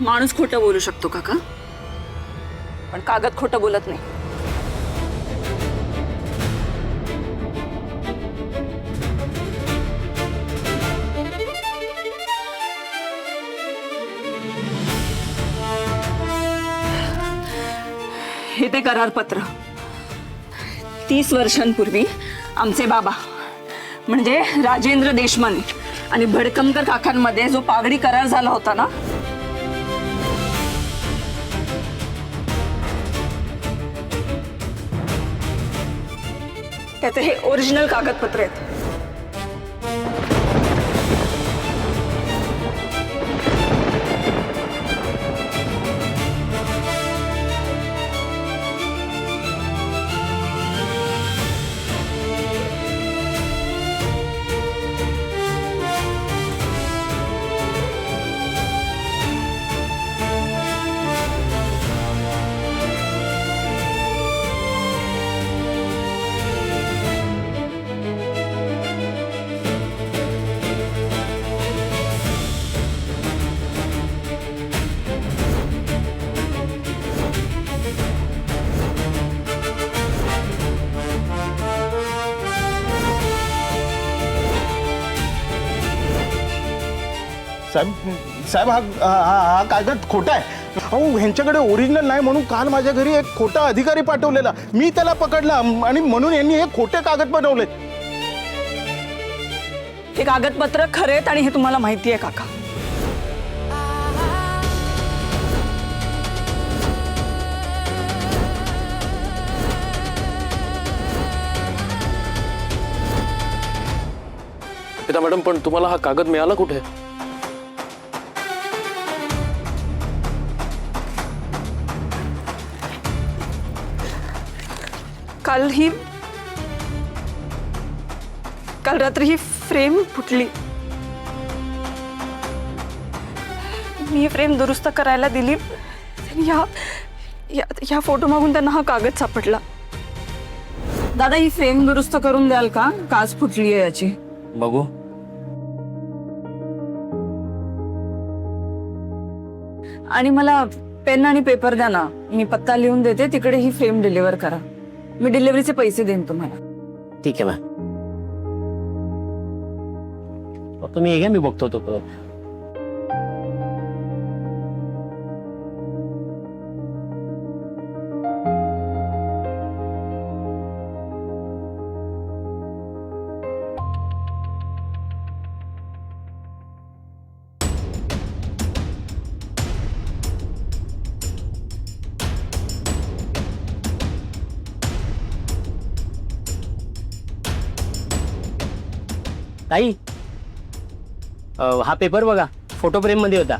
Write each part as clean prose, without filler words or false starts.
माणूस खोटं बोलू शकतो काका, पण कागद खोटं बोलत नाही. हे ते करारपत्र 30 वर्षांपूर्वी आमचे बाबा म्हणजे राजेंद्र देशमाने आणि भडकमकर काकांमध्ये जो पागडी करार झाला होता ना, त्याचे हे ओरिजिनल कागदपत्र आहेत. साहेब हा कागद खोटा आहे. अहो ह्यांच्याकडे ओरिजिनल नाही म्हणून काल माझ्या घरी एक खोटा अधिकारी पाठवलेला, मी त्याला पकडला आणि म्हणून यांनी हे खोटे कागद बनवले. हे कागदपत्र खरे आहेत आणि हे तुम्हाला माहिती आहे काका. पिता मॅडम, पण तुम्हाला हा कागद मिळाला कुठे? काल रात्री ही फ्रेम फुटली. मी फ्रेम दुरुस्त करायला दिली. ह्या फोटो मागून त्यांना हा कागद सापडला. दादा, ही फ्रेम दुरुस्त करून द्याल का? काच फुटली आहे याची. बघू. आणि मला पेन आणि पेपर द्या ना, मी पत्ता लिहून देते, तिकडे ही फ्रेम डिलिव्हर करा. मी डिलिव्हरीचे पैसे देईन तुम्हाला. ठीक आहे मॅम. तुम्ही हे घ्या, मी बघतो तो. ताई, हा पेपर बघा, फोटो फ्रेम मध्ये होता.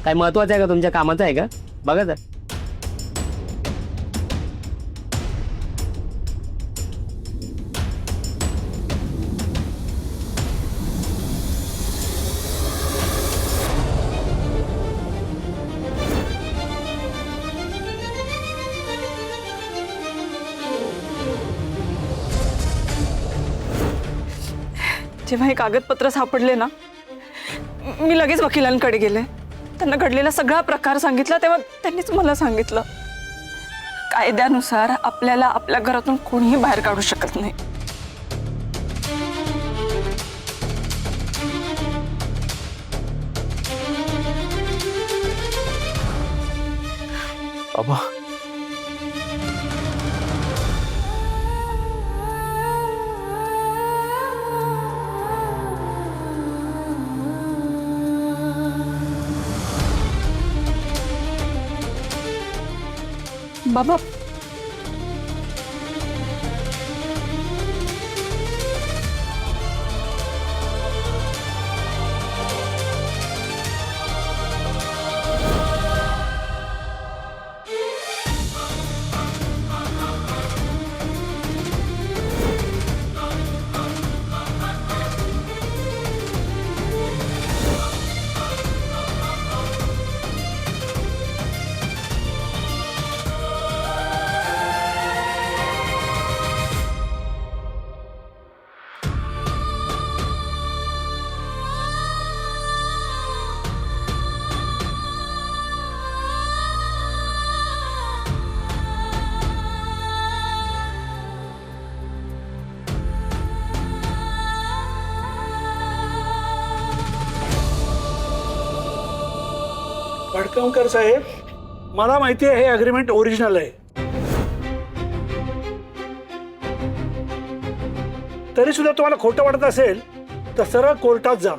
काय महत्वाचं आहे का? तुमच्या कामाचं आहे का? बघा तर. जेव्हा हे कागदपत्र सापडले ना, मी लगेच वकिलांकडे गेले. त्यांना घडलेला सगळा प्रकार सांगितला. तेव्हा त्यांनीच मला सांगितलं, कायद्यानुसार आपल्याला आपल्या घरातून कोणीही बाहेर काढू शकत नाही. बाबा, बाबा, भडकमकर साहेब, मला माहिती आहे हे अग्रीमेंट ओरिजिनल आहे. तरी सुद्धा तुम्हाला खोटं वाटत असेल तर सरळ कोर्टात जा.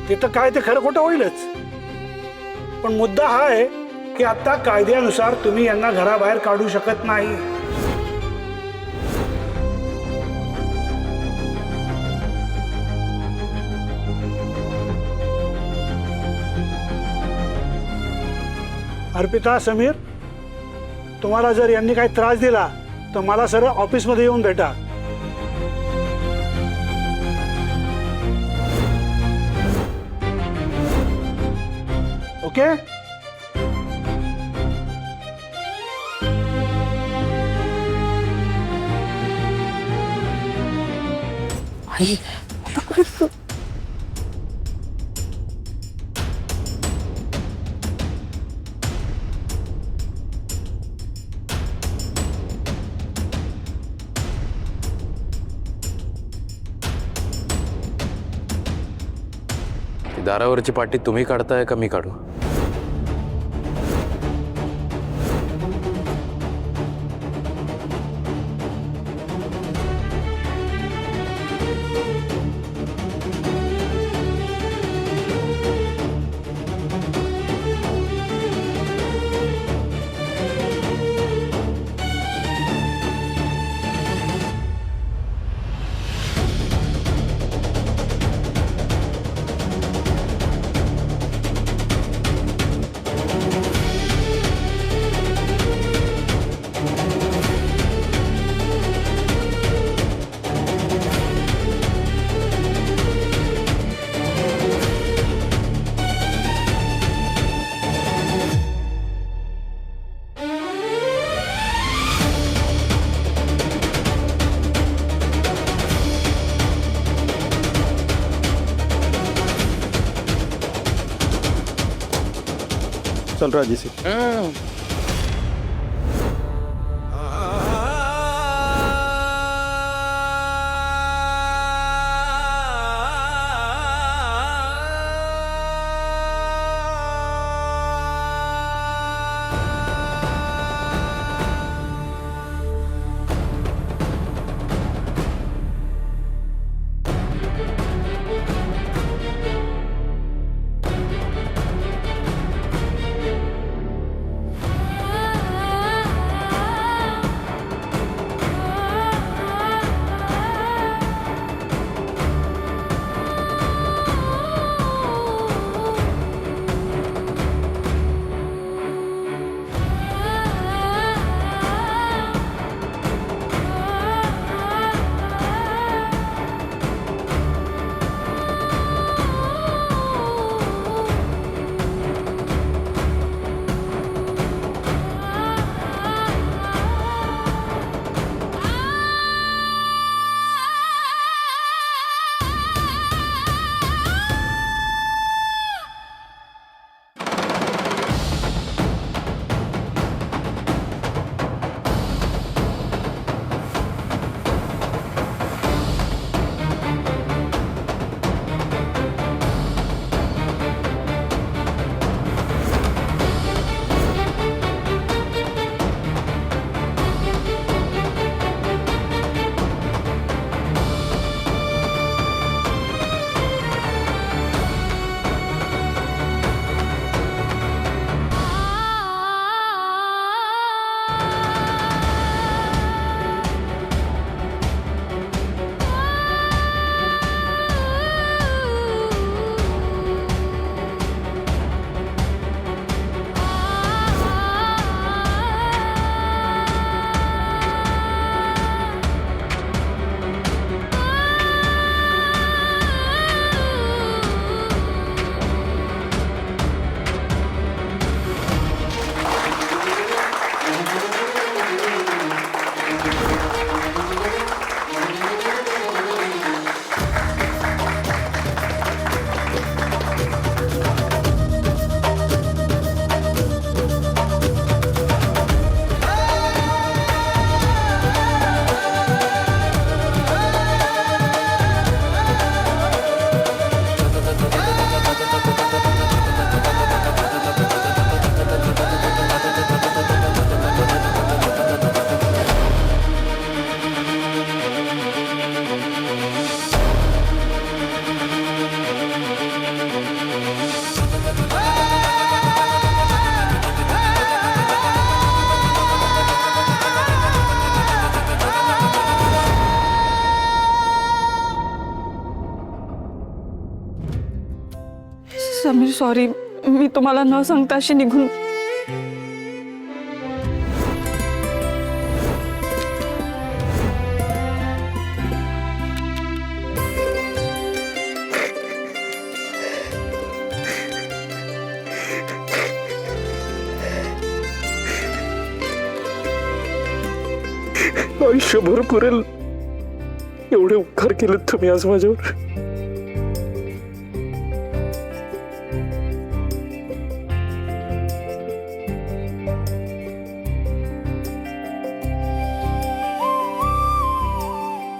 तिथं काय ते खरं खोटं होईलच. पण मुद्दा हा आहे की आता कायद्यानुसार तुम्ही यांना घराबाहेर काढू शकत नाही. अर्पिता, समीर, तुम्हाला जर यांनी काही त्रास दिला तर मला सरळ ऑफिसमध्ये येऊन भेटा. ओके? ती दारावरची पाटी तुम्ही काढताय का मी काढू? चल राजेशी. समीर सॉरी, मी तुम्हाला न सांगता अशी निघून. आयुष्यभर पुरेल एवढे उपकार केलेत तुम्ही आज माझ्यावर.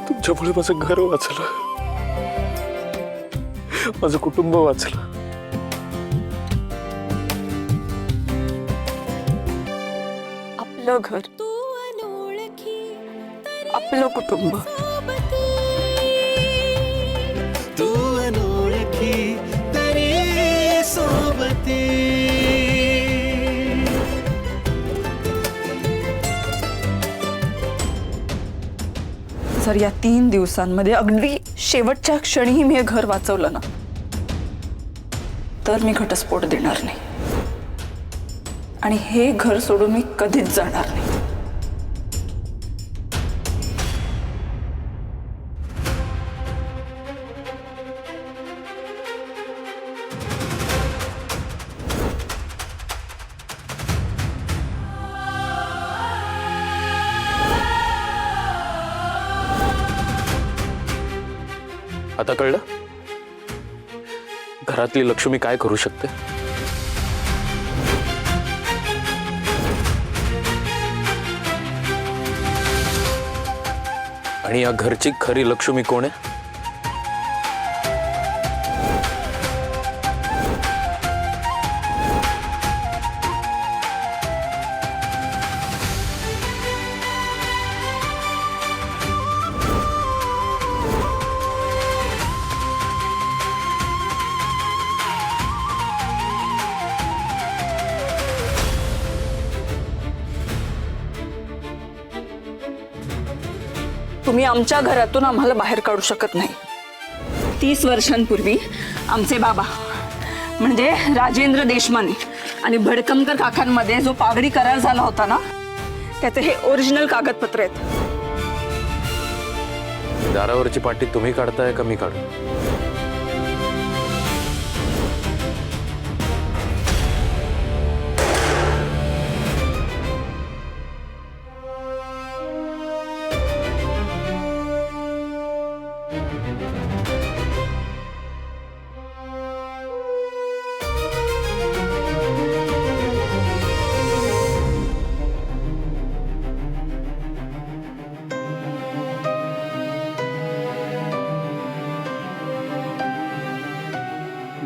तुमच्यामुळे माझं घर वाचलं, माझं कुटुंब वाचलं. आपलं घर, आपलं कुटुंब. तू अनोळखी तरी सोबती. जर या 3 दिवसांमध्ये अगदी शेवटच्या क्षणीही मी हे घर वाचवलं ना, तर मी घटस्फोट देणार नाही आणि हे घर सोडून मी कधीच जाणार नाही. आता कळलं घरातली लक्ष्मी काय करू शकते. आणि या घरची खरी लक्ष्मी कोण आहे? तुम्ही आमच्या घरातून आम्हाला बाहेर काढू शकत नाही. 30 वर्षांपूर्वी आमचे बाबा म्हणजे राजेंद्र देशमाने आणि भडकमकर काकांमध्ये जो पागडी करार झाला होता ना, त्याचे हे ओरिजिनल कागदपत्र आहेत. दारावरची पाटी तुम्ही काढताय का मी काढू?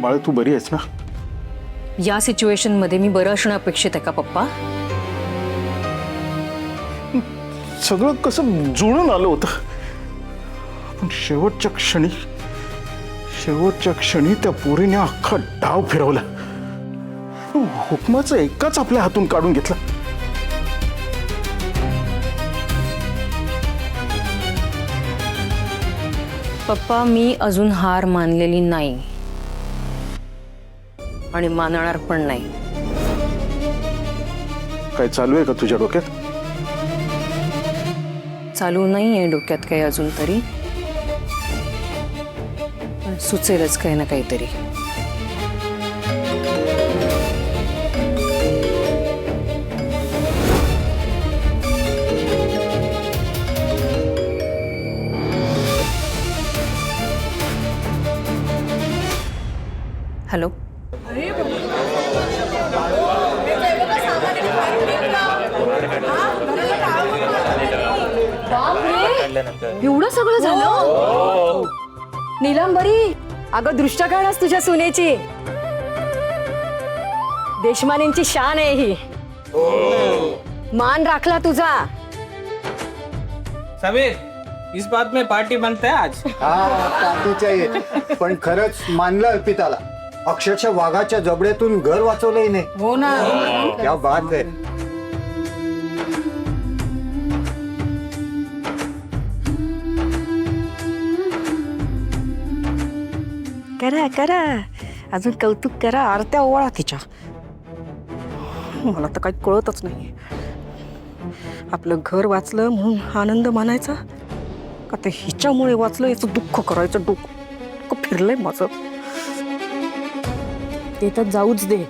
बाळ तू बरी आहेस ना? या सिच्युएशन मध्ये मी बरं असणं अपेक्षित आहे का पप्पा? सगळं कसं जुळून आलं होतं, पण शेवटच्या क्षणी त्या पोरीने अख्खा डाव फिरवला. हुकमाचं एकाच आपल्या हातून काढून घेतला. पप्पा मी अजून हार मानलेली नाही आणि मानणार पण नाही. काय चालू आहे का तुझ्या डोक्यात? चालू नाहीये डोक्यात काही अजून तरी, पण सुचेलच काही ना काहीतरी. हॅलो, एवढं सगळं झालं? नीलांबरी, अगं दृष्टकाळच तुझ्या सुनेची. देशमानेंची शान आहे ही. मान राखला तुझा. समीर, इस बात में पार्टी बनते है आज. पार्टी चाहिए, पण खरंच मानलं अर्पिताला. अक्षरशः वाघाच्या जबड्यातून घर वाचवलंय नाही. हो ना. क्या बात आहे. करा करा, अजून कौतुक करा, आरत्या ओवाळा तिच्या. मला तर काही कळतच नाही. आपलं घर वाचलं म्हणून आनंद मानायचा का ते हिच्यामुळे वाचलं याचं दुःख करायचं. डोकं फिरलंय माझं. ते तर जाऊच दे.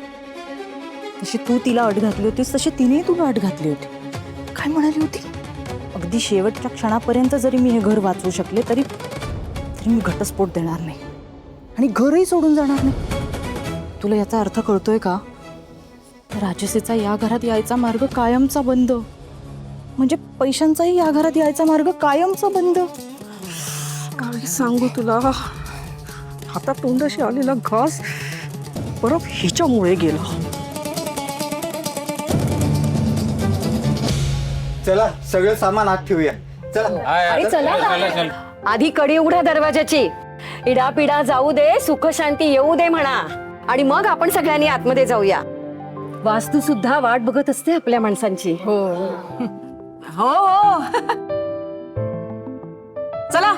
तशी तू तिला अट घातली होतीस तशी तिने तुला अट घातली होती. काय म्हणाली होती? अगदी शेवटच्या क्षणापर्यंत जरी मी हे घर वाचवू शकले तरी मी घटस्फोट देणार नाही आणि घरही सोडून जाणार नाही. तुला याचा अर्थ कळतोय का? राजसेचा या घरात यायचा मार्ग कायमचा बंद. म्हणजे पैशांचाही या घरात यायचा मार्ग कायमचा बंद. काय सांगू तुला, हातात तोंडाशी आलेला घास परत हिच्यामुळे गेला. चला सगळं सामान आत ठेवूया. चला. अरे चला आधी कडी उघड्या दरवाजाची. इडापिडा जाऊ दे, सुख शांती येऊ दे म्हणा, आणि मग आपण सगळ्यांनी आतमध्ये जाऊया. वास्तू सुद्धा वाट बघत असते आपल्या माणसांची. हो हो चला.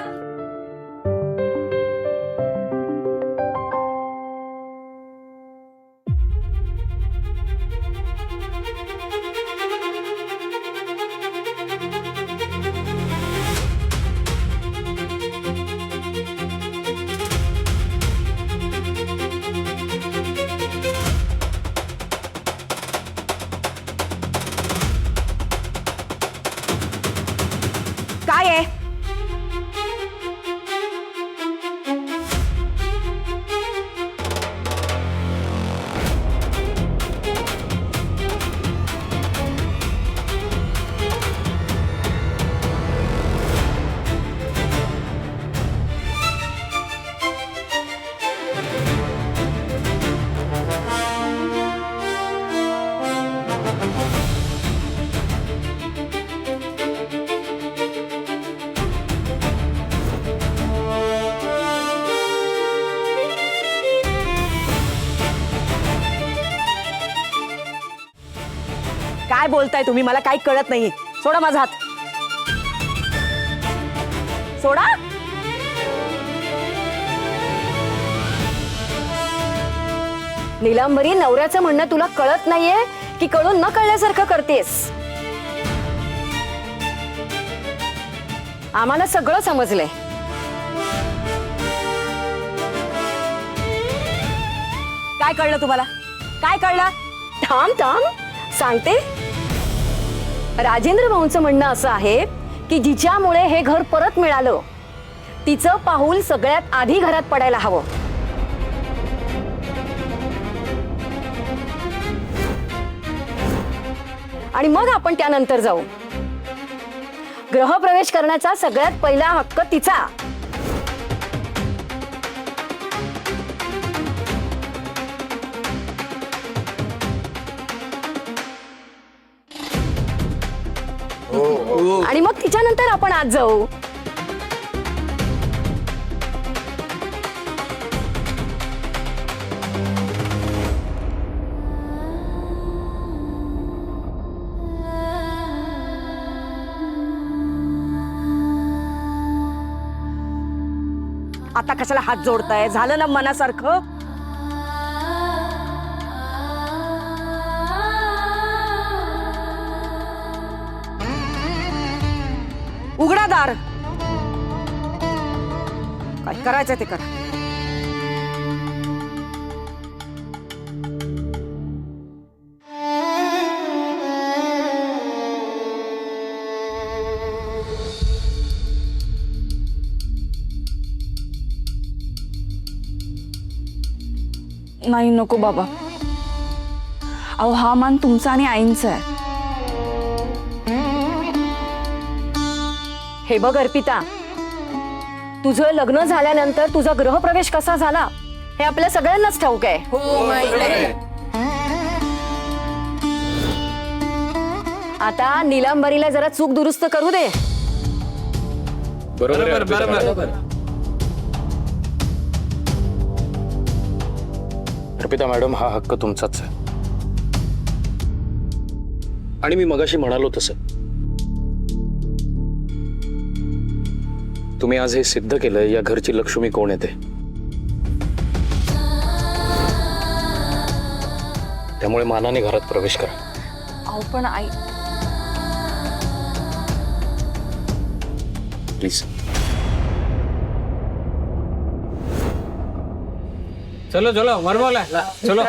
काय आहे? काय बोलताय तुम्ही? मला काही कळत नाहीये. सोडा माझा हात. सोडा. नीलांबरी, नवऱ्याचं म्हणणं तुला कळत नाहीये की कळून न कळल्यासारखं करतेस? आम्हाला सगळं समजलंय. काय कळलं तुम्हाला? काय कळलं? थांब थांब सांगते. राजेंद्र भाऊंचं म्हणणं असं आहे की जिच्यामुळे हे घर परत मिळालं तिचं पाऊल सगळ्यात आधी घरात पडायला हवं. आणि मग आपण त्यानंतर जाऊ. गृहप्रवेश करण्याचा सगळ्यात पहिला हक्क तिचा. आणि मग तिच्यानंतर आपण आत जाऊ. आता कशाला हात जोडताय? झालं ना मनासारखं. उघडा दार. काय करायचं ते करा. नाही नको बाबा. अहो हा मान तुमचा आणि आईंचा आहे. हे बघ अर्पिता, तुझं लग्न झाल्यानंतर तुझा गृहप्रवेश कसा झाला हे आपल्या सगळ्यांनाच ठाऊक आहे. आता नीलांबरीला जरा चूक दुरुस्त करू दे. बरोबर. अर्पिता मॅडम, हा हक्क तुमचाच आहे. आणि मी मगाशी म्हणालो तसं तुम्ही आज हे सिद्ध केलं या घरची लक्ष्मी कोण येते. त्यामुळे मानाने घरात प्रवेश करा. अहो पण आई, प्लीज. चलो चलो मरमोला चलो.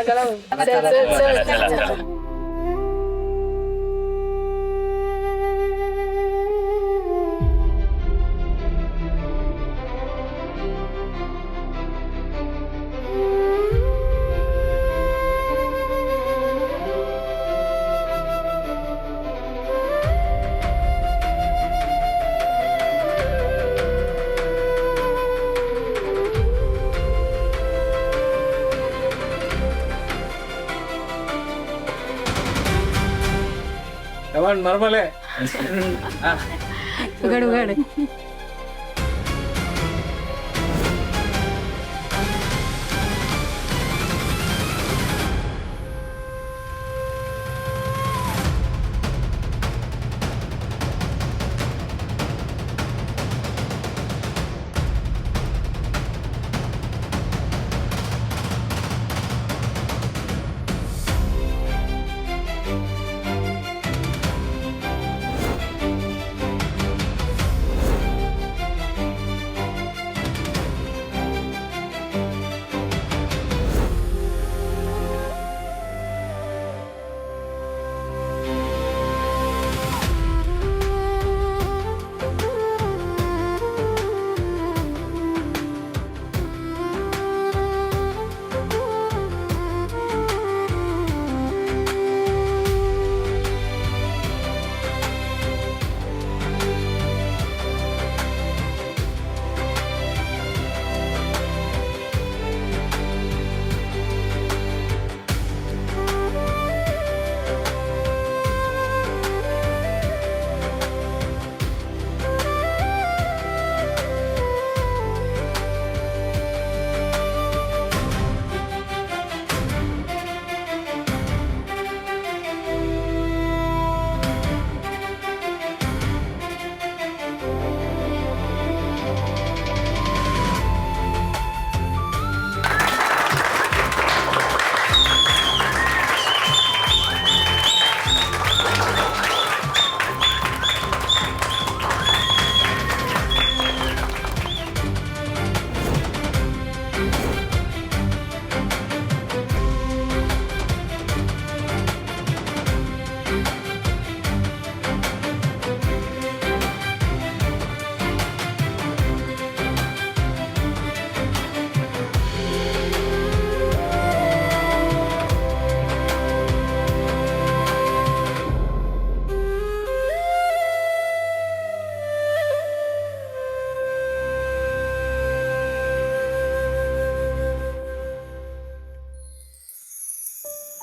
मरमले. उघड उघड.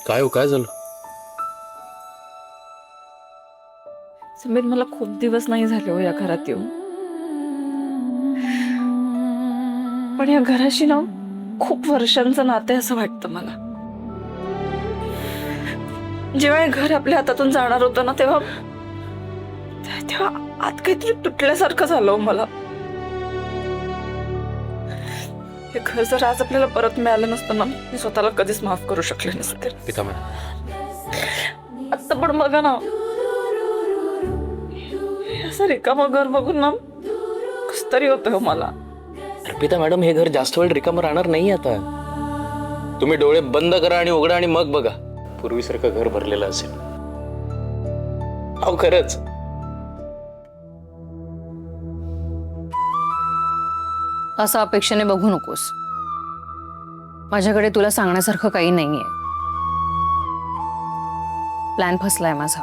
काय हो, काय झालं? समीर, मला खूप दिवस नाही झाले हो या घरात येऊन. पण या घराशी ना खूप वर्षांचं नातं आहे असं वाटतं मला. जेव्हा हे घर आपल्या हातातून जाणार होतं ना तेव्हा आत काहीतरी तुटल्यासारखं झालं मला. हे घर जर आज आपल्याला परत मिळालं नसतं ना, मी स्वतःला कधीच माफ करू शकले नसते. पिता मॅडम, आता पण बघा ना, असं रिकामं घर बघून ना कस तरी होतं हो मला. अर्पिता मॅडम, हे घर जास्त वेळ रिकामं राहणार नाही आता. तुम्ही डोळे बंद करा आणि उघडा आणि मग बघा, पूर्वीसारखं घर भरलेलं असेल. अहो खरंच. असं अपेक्षेने बघू नकोस. माझ्याकडे तुला सांगण्यासारखं काही नाहीये. प्लॅन फसलाय माझा.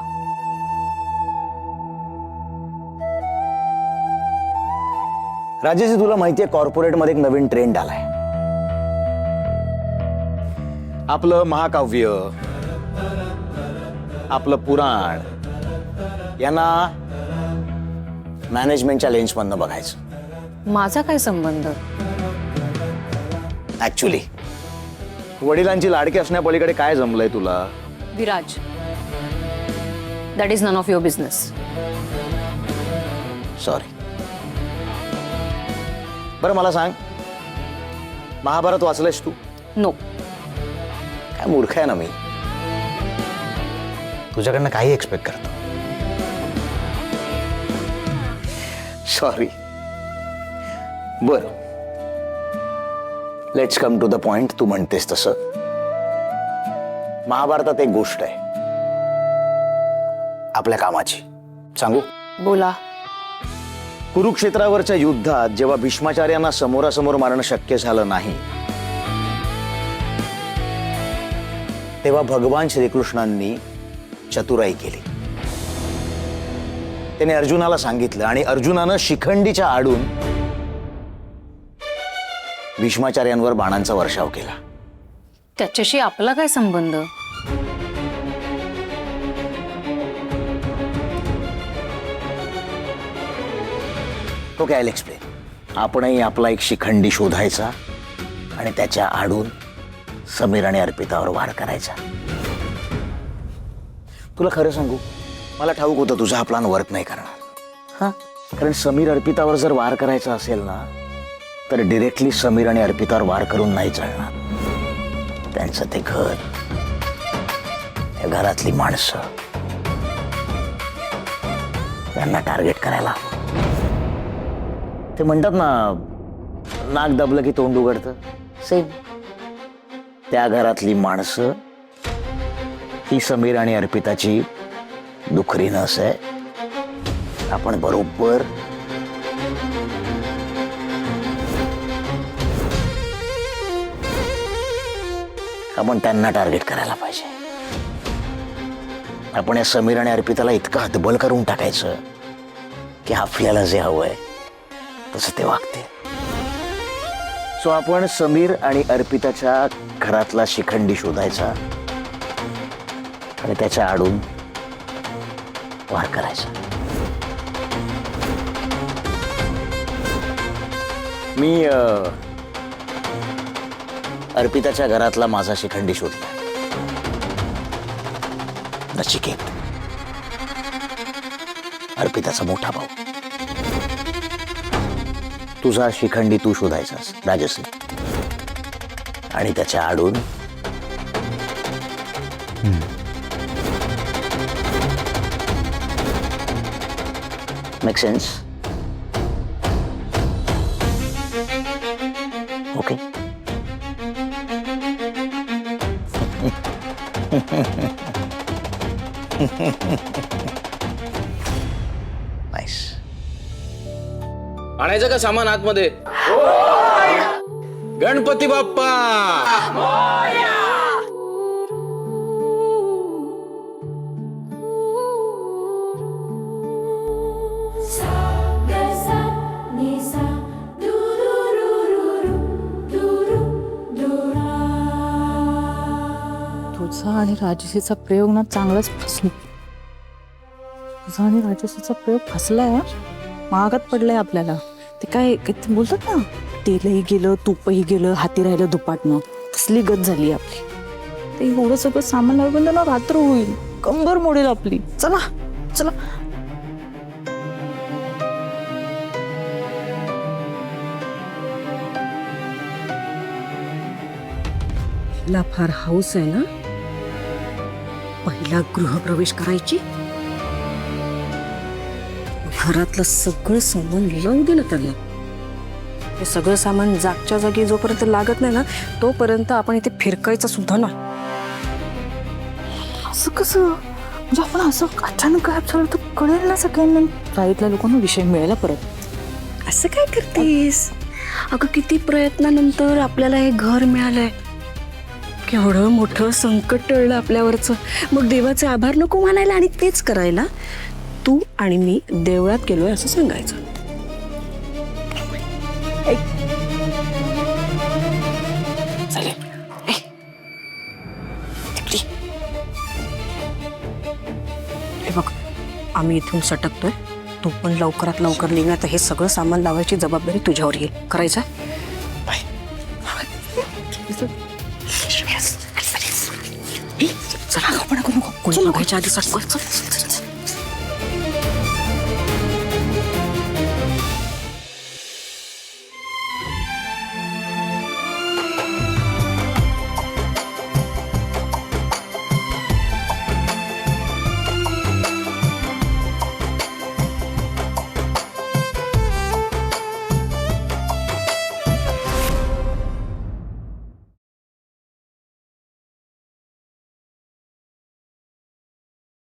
राजेश, तुला माहितीये कॉर्पोरेटमध्ये एक नवीन ट्रेंड आलाय. आपलं महाकाव्य, आपलं पुराण यांना मॅनेजमेंटच्या लेन्समधनं बघायचं. माझा काय संबंध? ऍक्च्युली वडिलांची लाडकी असण्यापलीकडे काय जमलंय तुला? Viraj, that is none of your business. Sorry. बरं मला सांग, महाभारत वाचलंयस तू? नो. काय मूर्ख आहे ना मी. तुझ्याकडनं काही एक्सपेक्ट करतो. सॉरी. बर, let's come to the point. तू म्हणतेस तसं महाभारतात एक गोष्ट आहे आपल्या कामाची. सांगू? बोला. कुरुक्षेत्रावरच्या युद्धात जेव्हा भीष्माचार्यांना समोरासमोर मारणं शक्य झालं नाही, तेव्हा भगवान श्रीकृष्णांनी चतुराई केली. त्याने अर्जुनाला सांगितलं आणि अर्जुनानं शिखंडीच्या आडून भीष्माचार्यांवर बाणांचा वर्षाव केला. त्याच्याशी आपला काय संबंध? तो काय एक्सप्लेन. आपणही आपला एक शिखंडी शोधायचा आणि त्याच्या आडून समीर आणि अर्पितावर वार करायचा. तुला खरं सांगू, मला ठाऊक होतं तुझा हा प्लॅन वर्क नाही करणार. हा, कारण समीर अर्पितावर जर वार करायचा असेल ना, तर डिरेक्टली समीर आणि अर्पितावर वार करून नाही चालणार. त्यांचं ते घर, त्या घरातली माणसं, त्यांना टार्गेट करायला. ते म्हणतात ना, नाक दाबलं की तोंड उघडतं. सेम त्या घरातली माणसं ही समीर आणि अर्पिताची दुखरी नस आहे. आपण बरोबर आपण त्यांना टार्गेट करायला पाहिजे. आपण या समीर आणि अर्पिताला इतकं हतबल करून टाकायचं की आपल्याला जे हवंय तसं ते वागते. सो आपण समीर आणि अर्पिताच्या घरातला शिखंडी शोधायचा आणि त्याच्या आडून वार करायचा. मी अर्पिताच्या घरातला माझा शिखंडी शोधला. नचिकेत, अर्पिताचा मोठा भाऊ. तुझा शिखंडी तू शोधायचास, राजश्री, आणि त्याच्या आडून मेक सेन्स? ओके. नाईस. आणायचं का सामान आतमध्ये? गणपती बाप्पा. तुझा आणि राजश्रीचा प्रयोग ना चांगलाच फसला. तुझा आणि राजश्रीचा प्रयोग फसलाय हा. महागात पडलाय आपल्याला. ते काय ते बोलतात ना, तेलही गेलं, तूपही गेलं, हाती राहिलं दुपाटनं. तसली गत झाली आपली. ते एवढं सगळं सामान लागून ना रात्र होईल, कंबर मोडेल आपली. चला चला. ला फार हाऊस आहे ना पहिला गृहप्रवेश करायची. घरातलं सगळं सामान लावू दे ना त्याला. हे सगळं सामान जागच्या जागी जोपर्यंत लागत नाही ना, तोपर्यंत आपण इथे फिरकायचं सुद्धा ना. असं कसं म्हणजे आपण असं अचानक गायब झालं तर कळेल ना सगळ्यांना. शाळेतल्या लोकांना विषय मिळाला परत. असं काय करतेस अगं? किती प्रयत्नानंतर आपल्याला हे घर मिळालंय. केवढं मोठं संकट टळलं आपल्यावरचं. मग देवाचे आभार नको मानायला आणि तेच करायला तू आणि मी देवळात गेलोय असं सांगायचं. हे बघ, आम्ही इथून सटकतोय. तू पण लवकरात लवकर निघणार. तर हे सगळं सामान लावायची जबाबदारी तुझ्यावर येईल. करायचं? चला, आपण कोणी बघायच्या आधी सटकत.